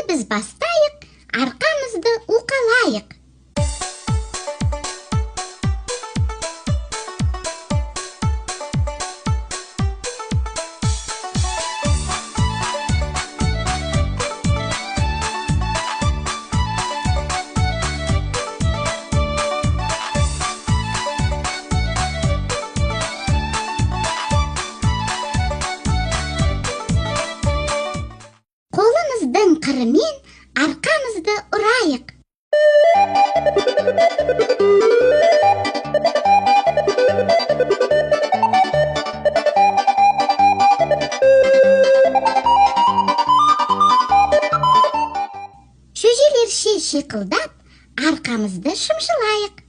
біз бастайық, арқамызды уқалайық. Қолымыздың қырымен арқамызды ұрайық. Шөжелерше шиқылдап, арқамызды шымшылайық.